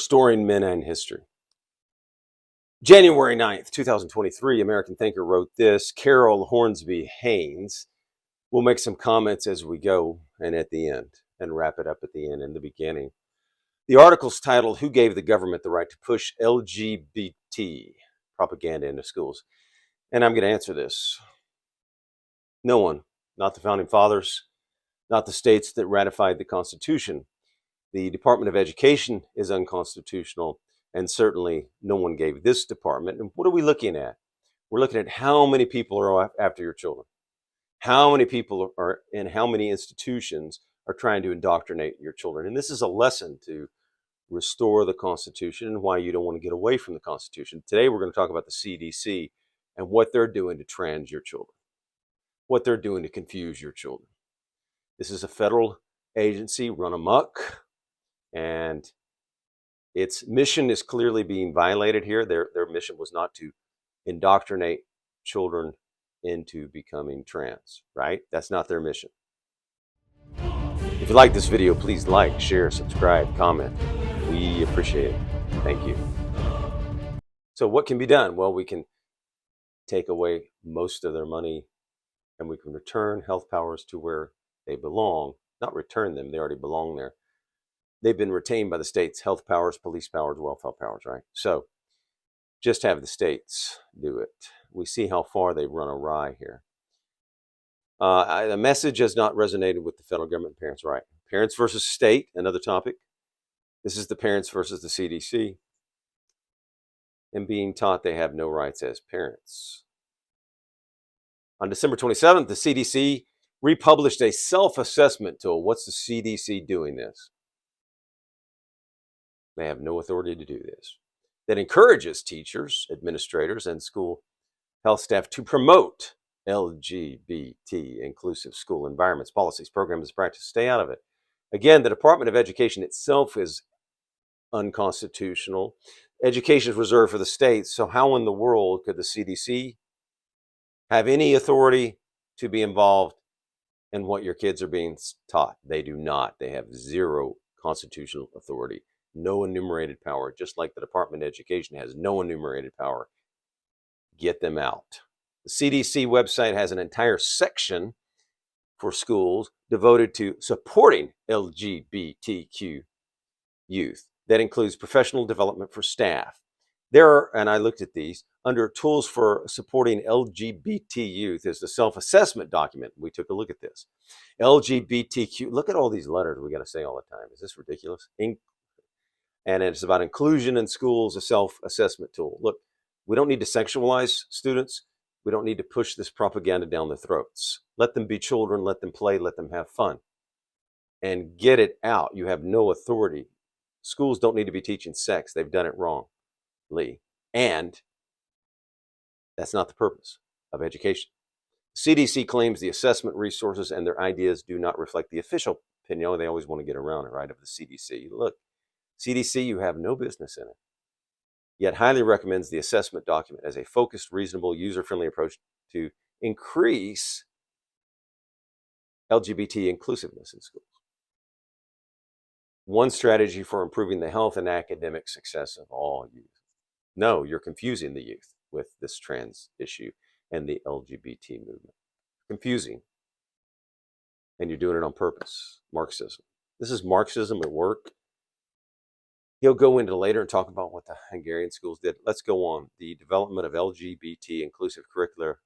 Restoring Men and History. January 9th, 2023, American thinker wrote this. Carol Hornsby Haynes. We'll make some comments as we go and at the end, and wrap it up at the end and the beginning. The article's titled, Who Gave the Government the Right to Push LGBT Propaganda into Schools? And I'm going to answer this. No one, not the Founding Fathers, not the states that ratified the Constitution. The Department of Education is unconstitutional, and certainly no one gave this department. And what are we looking at? We're looking at how many people are after your children. How many people are in how many institutions are trying to indoctrinate your children. And this is a lesson to restore the Constitution and why you don't want to get away from the Constitution. Today we're going to talk about the CDC and what they're doing to trans your children, what they're doing to confuse your children. This is a federal agency run amok, and its mission is clearly being violated here. Their mission was not to indoctrinate children into becoming trans, right? That's not their mission. If you like this video, please like, share, subscribe, comment. We appreciate it. Thank you. So what can be done? Well, we can take away most of their money and we can return health powers to where they belong. Not return them, they already belong there. They've been retained by the states, health powers, police powers, welfare powers, right? So just have the states do it. We see how far they've run awry here. The message has not resonated with the federal government. Parents' right. Parents versus state, another topic. This is the parents versus the CDC. And being taught they have no rights as parents. On December 27th, the CDC republished a self-assessment tool. What's the CDC doing this? They have no authority to do this. That encourages teachers, administrators, and school health staff to promote LGBT inclusive school environments, policies, programs, practice. Stay out of it. Again, the Department of Education itself is unconstitutional. Education is reserved for the states. So how in the world could the CDC have any authority to be involved in what your kids are being taught? They do not. They have zero constitutional authority. No enumerated power, just like the Department of Education has no enumerated power. Get them out. The CDC website has an entire section for schools devoted to supporting LGBTQ youth. That includes professional development for staff. There are, and I looked at these, under tools for supporting LGBT youth is the self-assessment document. We took a look at this. LGBTQ, look at all these letters we got to say all the time. Is this ridiculous? And it's about inclusion in schools, a self-assessment tool. Look, we don't need to sexualize students. We don't need to push this propaganda down their throats. Let them be children, let them play, let them have fun. And get it out. You have no authority. Schools don't need to be teaching sex. They've done it wrongly. And that's not the purpose of education. CDC claims the assessment resources and their ideas do not reflect the official opinion. They always want to get around it, right, of the CDC. Look, CDC, you have no business in it, yet highly recommends the assessment document as a focused, reasonable, user-friendly approach to increase LGBT inclusiveness in schools. One strategy for improving the health and academic success of all youth. No, you're confusing the youth with this trans issue and the LGBT movement. Confusing. And you're doing it on purpose. Marxism. This is Marxism at work. He'll go into later and talk about what the Hungarian schools did. Let's go on. The development of LGBT inclusive curricula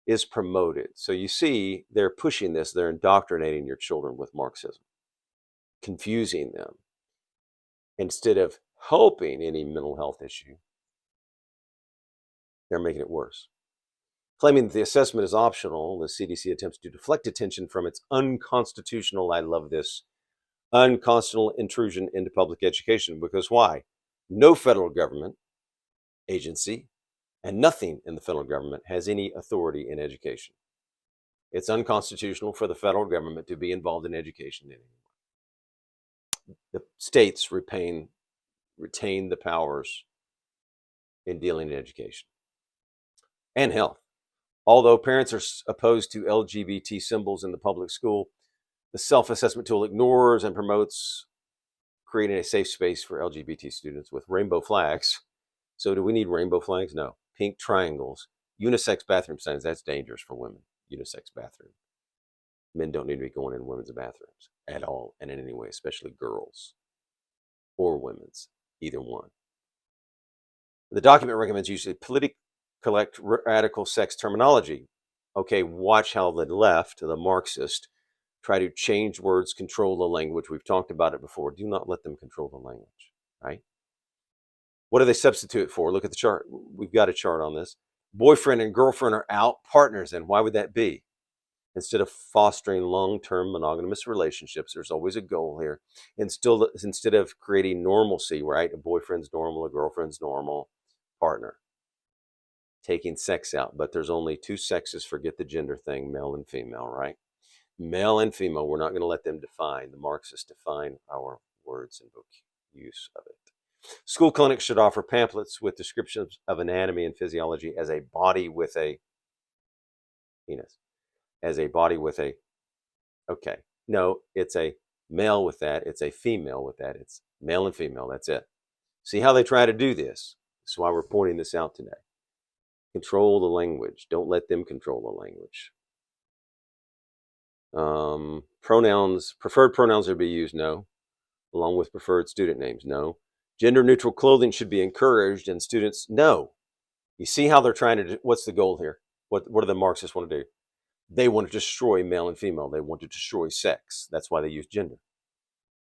is promoted. So you see, they're pushing this. They're indoctrinating your children with Marxism, confusing them. Instead of helping any mental health issue, they're making it worse. Claiming that the assessment is optional, the CDC attempts to deflect attention from its unconstitutional, I love this, unconstitutional intrusion into public education. Because why? No federal government agency and nothing in the federal government has any authority in education. It's unconstitutional for the federal government to be involved in education anymore. The states retain the powers in dealing in education and health. Although parents are opposed to LGBT symbols in the public school, the self-assessment tool ignores and promotes creating a safe space for LGBT students with rainbow flags. So do we need rainbow flags? No. Pink triangles, unisex bathroom signs. That's dangerous for women. Unisex bathroom. Men don't need to be going in women's bathrooms at all and in any way, especially girls or women's, either one. The document recommends using politically correct radical sex terminology. Okay, watch how the left, the Marxist, try to change words, control the language. We've talked about it before. Do not let them control the language, right? What do they substitute for? Look at the chart. We've got a chart on this. Boyfriend and girlfriend are out, partners in. Why would that be? Instead of fostering long-term monogamous relationships, there's always a goal here. And still, instead of creating normalcy, right? A boyfriend's normal, a girlfriend's normal, partner. Taking sex out, but there's only two sexes. Forget the gender thing, male and female, right? Male and female, we're not going to let them define, the Marxists define our words and book use of it. School clinics should offer pamphlets with descriptions of anatomy and physiology as a body with a penis. As a body with a, okay. No, it's a male with that. It's a female with that. It's male and female. That's it. See how they try to do this? That's why we're pointing this out today. Control the language. Don't let them control the language. Pronouns, preferred pronouns are to be used, no. Along with preferred student names, no. Gender neutral clothing should be encouraged, and students, no. You see how they're trying to do, what's the goal here? What do the Marxists want to do? They want to destroy male and female. They want to destroy sex. That's why they use gender.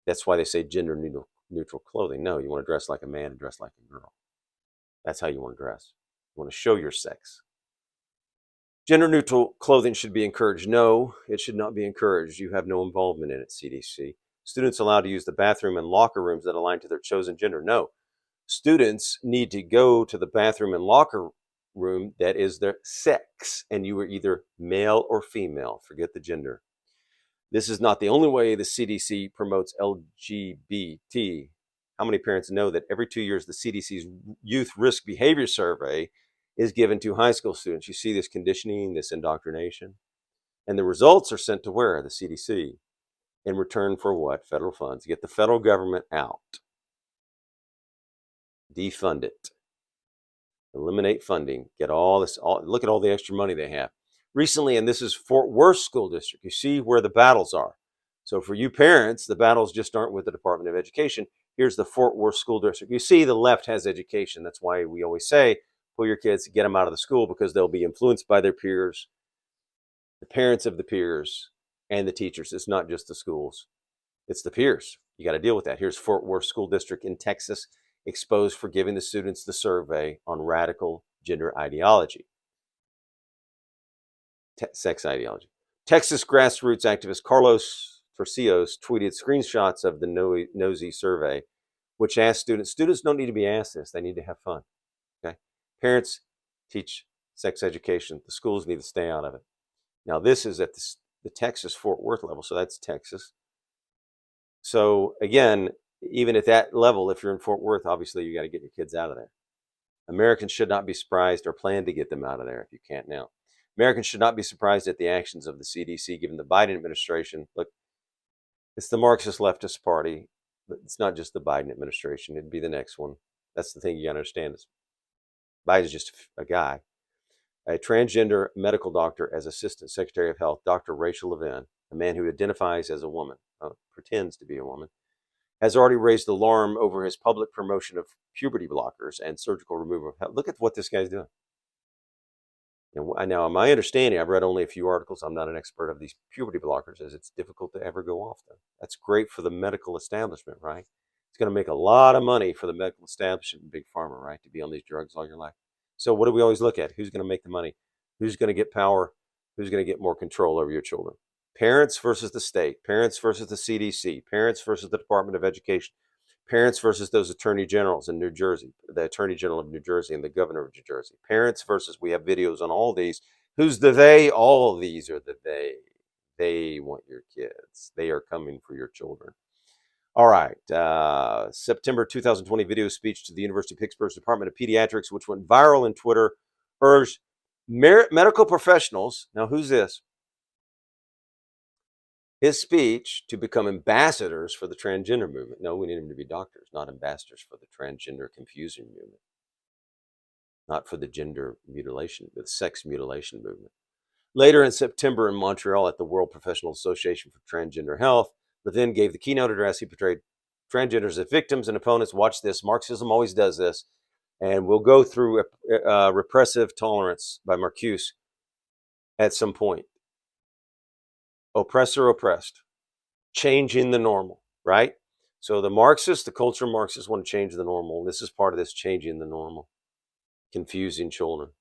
That's why they say gender neutral clothing. No, you want to dress like a man and dress like a girl. That's how you want to dress. You want to show your sex. Gender neutral clothing should be encouraged. No, it should not be encouraged. You have no involvement in it, CDC. Students allowed to use the bathroom and locker rooms that align to their chosen gender. No, students need to go to the bathroom and locker room that is their sex, and you are either male or female. Forget the gender. This is not the only way the CDC promotes LGBT. How many parents know that every 2 years the CDC's Youth Risk Behavior Survey is given to high school students? You see this conditioning, this indoctrination, and the results are sent to where? The CDC. In return for what? Federal funds. Get the federal government out. Defund it. Eliminate funding. Get all this. Look at all the extra money they have. Recently, and this is Fort Worth School District, you see where the battles are. So for you parents, the battles just aren't with the Department of Education. Here's the Fort Worth School District. You see the left has education. That's why we always say, pull your kids, get them out of the school, because they'll be influenced by their peers, the parents of the peers, and the teachers. It's not just the schools. It's the peers. You got to deal with that. Here's Fort Worth School District in Texas, exposed for giving the students the survey on radical gender ideology. Sex ideology. Texas grassroots activist Carlos Torcios tweeted screenshots of the Nosy survey, which asked students don't need to be asked this, they need to have fun. Okay? Parents teach sex education. The schools need to stay out of it. Now, this is at the Texas Fort Worth level, so that's Texas. So again, even at that level, if you're in Fort Worth, obviously you got to get your kids out of there. Americans should not be surprised or plan to get them out of there if you can't now. Americans should not be surprised at the actions of the CDC, given the Biden administration. Look, it's the Marxist leftist party, but it's not just the Biden administration. It'd be the next one. That's the thing you got to understand. Is Biden's just a guy. A transgender medical doctor as Assistant Secretary of Health, Dr. Rachel Levine, a man who identifies as a woman, pretends to be a woman, has already raised alarm over his public promotion of puberty blockers and surgical removal of health. Look at what this guy's doing. Now, my understanding, I've read only a few articles. I'm not an expert of these puberty blockers, as it's difficult to ever go off them. That's great for the medical establishment, right? It's going to make a lot of money for the medical establishment and big pharma, right, to be on these drugs all your life. So what do we always look at? Who's going to make the money? Who's going to get power? Who's going to get more control over your children? Parents versus the state. Parents versus the CDC. Parents versus the Department of Education. Parents versus those attorney generals in New Jersey, the attorney general of New Jersey and the governor of New Jersey. Parents versus, we have videos on all these. Who's the they? All of these are the they. They want your kids. They are coming for your children. All right. September 2020 video speech to the University of Pittsburgh's Department of Pediatrics, which went viral on Twitter, urged medical professionals. Now, who's this? his speech to become ambassadors for the transgender movement. No, we need them to be doctors, not ambassadors for the transgender confusion movement, not for the gender mutilation, the sex mutilation movement. Later in September in Montreal at the World Professional Association for Transgender Health, Levin gave the keynote address. He portrayed transgenders as victims and opponents. Watch this. Marxism always does this. And we'll go through Repressive Tolerance by Marcuse at some point. Oppressor, oppressed. Changing the normal, right? So the Marxists, the culture Marxists want to change the normal. This is part of this changing the normal. Confusing children.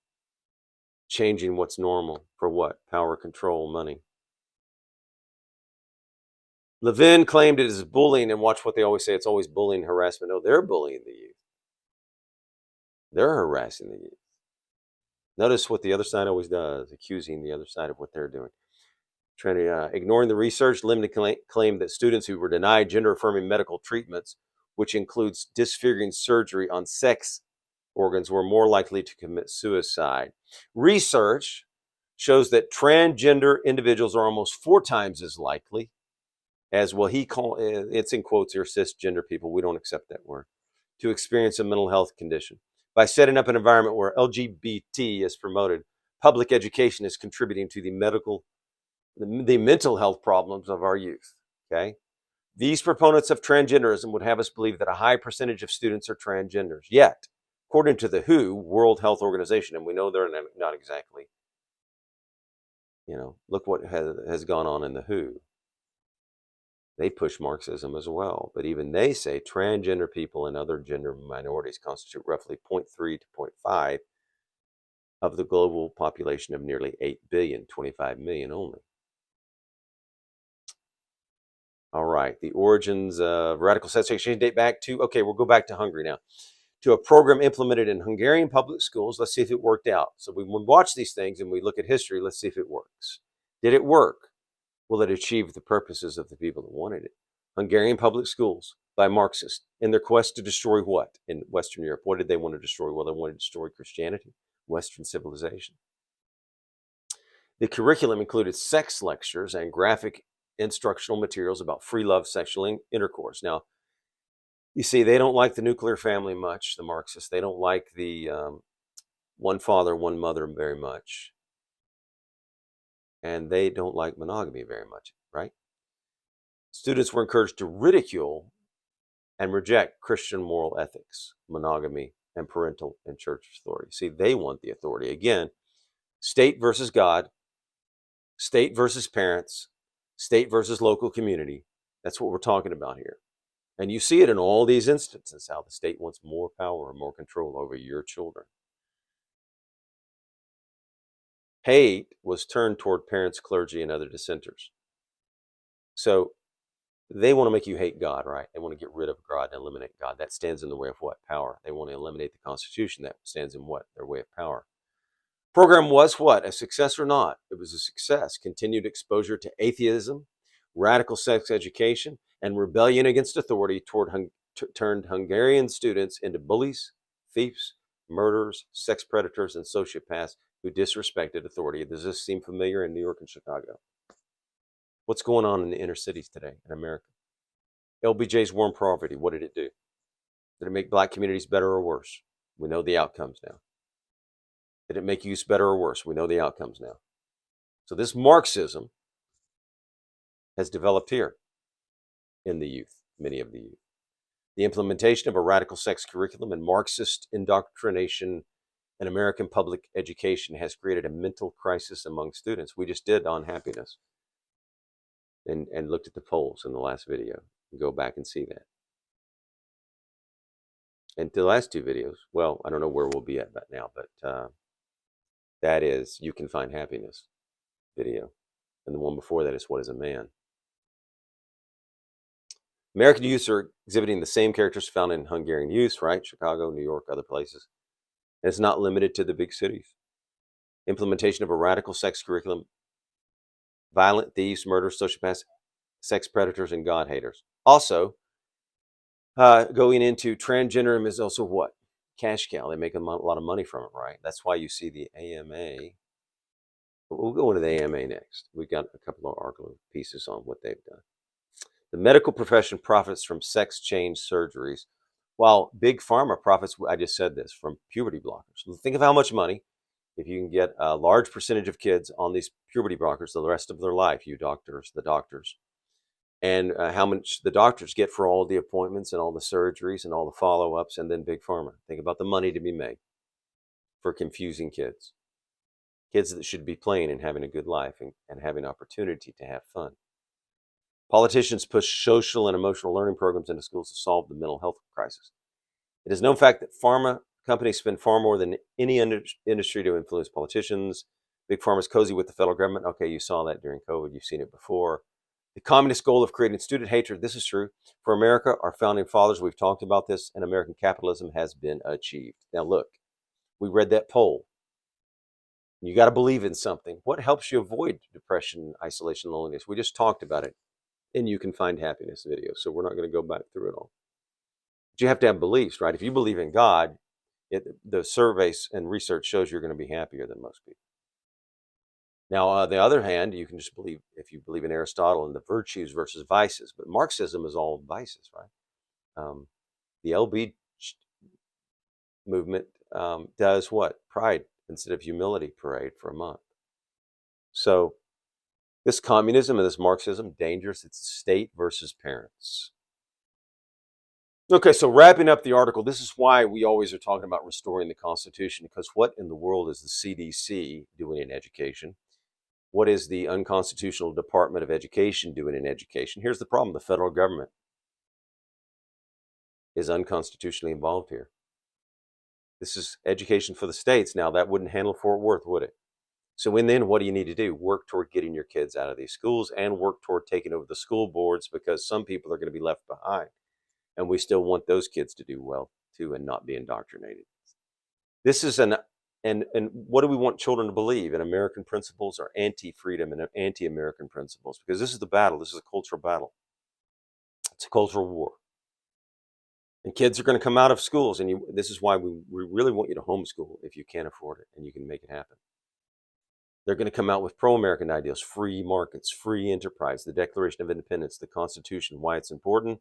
Changing what's normal for what? Power, control, money. Levin claimed it is bullying, and watch what they always say. It's always bullying, harassment. No, they're bullying the youth. They're harassing the youth. Notice what the other side always does, accusing the other side of what they're doing. Ignoring the research, Levin claimed that students who were denied gender-affirming medical treatments, which includes disfiguring surgery on sex organs, were more likely to commit suicide. Research shows that transgender individuals are almost 4 times as likely as, well, it's in quotes here, cisgender people, we don't accept that word, to experience a mental health condition. By setting up an environment where LGBT is promoted, public education is contributing to the mental health problems of our youth, okay? These proponents of transgenderism would have us believe that a high percentage of students are transgenders. Yet, according to the WHO, World Health Organization, and we know they're not exactly, look what has gone on in the WHO. They push Marxism as well, but even they say transgender people and other gender minorities constitute roughly 0.3 to 0.5 of the global population of nearly 8 billion, 25 million only. All right, the origins of radical sex education date back to, we'll go back to Hungary now, to a program implemented in Hungarian public schools. Let's see if it worked out. So when we watch these things and we look at history, let's see if it works. Did it work? Will it achieve the purposes of the people that wanted it? Hungarian public schools by Marxists in their quest to destroy what in Western Europe? What did they want to destroy? Well, they wanted to destroy Christianity, Western civilization. The curriculum included sex lectures and graphic instructional materials about free love, sexual intercourse. Now, you see, they don't like the nuclear family much, the Marxists. They don't like the one father, one mother very much. And they don't like monogamy very much, right? Students were encouraged to ridicule and reject Christian moral ethics, monogamy, and parental and church authority. See, they want the authority. Again, state versus God, state versus parents, state versus local community. That's what we're talking about here. And you see it in all these instances, how the state wants more power and more control over your children. Hate was turned toward parents, clergy, and other dissenters. So they want to make you hate God, right? They want to get rid of God and eliminate God. That stands in the way of what? Power. They want to eliminate the Constitution. That stands in what? Their way of power. Program was what? A success or not? It was a success. Continued exposure to atheism, radical sex education, and rebellion against authority turned Hungarian students into bullies, thieves, murderers, sex predators, and sociopaths who disrespected authority. Does this seem familiar in New York and Chicago? What's going on in the inner cities today in America? LBJ's war on poverty, what did it do? Did it make black communities better or worse? We know the outcomes now. Did it make youth better or worse? We know the outcomes now. So this Marxism has developed here in the youth, many of the youth. The implementation of a radical sex curriculum and Marxist indoctrination in American public education has created a mental crisis among students. We just did on happiness and looked at the polls in the last video. Go back and see that. And the last 2 videos, well, I don't know where we'll be at now, but that is You Can Find Happiness video. And the one before that is What is a Man? American youths are exhibiting the same characters found in Hungarian youths, right? Chicago, New York, other places. And it's not limited to the big cities. Implementation of a radical sex curriculum, violent thieves, murderers, sociopaths, sex predators, and God haters. Also, going into transgenderism is also what? Cash cow. They make a lot of money from it, right? That's why you see the AMA. But we'll go into the AMA next. We've got a couple of article pieces on what they've done. The medical profession profits from sex change surgeries, while big pharma profits, I just said this, from puberty blockers. Think of how much money if you can get a large percentage of kids on these puberty blockers the rest of their life, you doctors, the doctors, and how much the doctors get for all the appointments and all the surgeries and all the follow-ups, and then big pharma. Think about the money to be made for confusing kids that should be playing and having a good life and having opportunity to have fun. Politicians push social and emotional learning programs into schools to solve the mental health crisis. It is known fact that pharma companies spend far more than any industry to influence politicians. Big pharma's cozy with the federal government. Okay, you saw that during COVID. You've seen it before. The communist goal of creating student hatred, this is true. For America, our founding fathers, we've talked about this, and American capitalism has been achieved. Now look, we read that poll. You got to believe in something. What helps you avoid depression, isolation, loneliness? We just talked about it. And you can find happiness video. So we're not going to go back through it all. But you have to have beliefs, right? If you believe in God, the surveys and research shows you're going to be happier than most people. Now, on the other hand, you can just believe, if you believe in Aristotle and the virtues versus vices. But Marxism is all vices, right? The LB movement does what? Pride instead of humility parade for a month. So this communism and this Marxism, dangerous. It's state versus parents. Okay, so wrapping up the article, this is why we always are talking about restoring the Constitution, because what in the world is the CDC doing in education? What is the unconstitutional Department of Education doing in education? Here's the problem. The federal government is unconstitutionally involved here. This is education for the states. Now, that wouldn't handle Fort Worth, would it? So and then what do you need to do? Work toward getting your kids out of these schools and work toward taking over the school boards, because some people are going to be left behind. And we still want those kids to do well too and not be indoctrinated. This is and what do we want children to believe? In American principles or anti-freedom and anti-American principles? Because this is the battle. This is a cultural battle. It's a cultural war. And kids are going to come out of schools, and this is why we really want you to homeschool if you can't afford it and you can make it happen. They're going to come out with pro-American ideals, free markets, free enterprise, the Declaration of Independence, the Constitution, why it's important,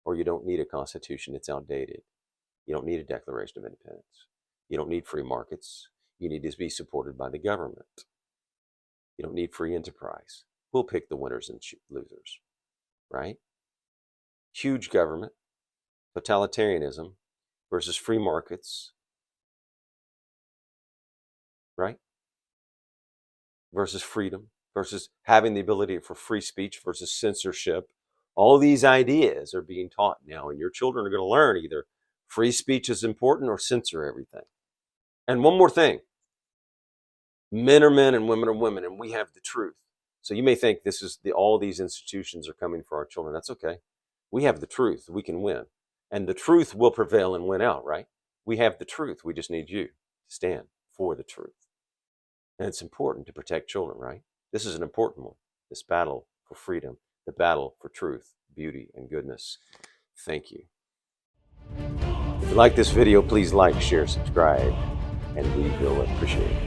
or you don't need a Constitution, it's outdated. You don't need a Declaration of Independence. You don't need free markets. You need to be supported by the government. You don't need free enterprise. We'll pick the winners and losers, right? Huge government, totalitarianism versus free markets, right? Versus freedom, versus having the ability for free speech versus censorship. All these ideas are being taught now, and your children are going to learn either free speech is important or censor everything. And one more thing, men are men and women are women, and we have the truth. So you may think this is all these institutions are coming for our children. That's okay. We have the truth. We can win. And the truth will prevail and win out, right? We have the truth. We just need you to stand for the truth. And it's important to protect children, right? This is an important one. This battle for freedom, the battle for truth, beauty, and goodness. Thank you. If you like this video, please like, share, subscribe, and we will appreciate it.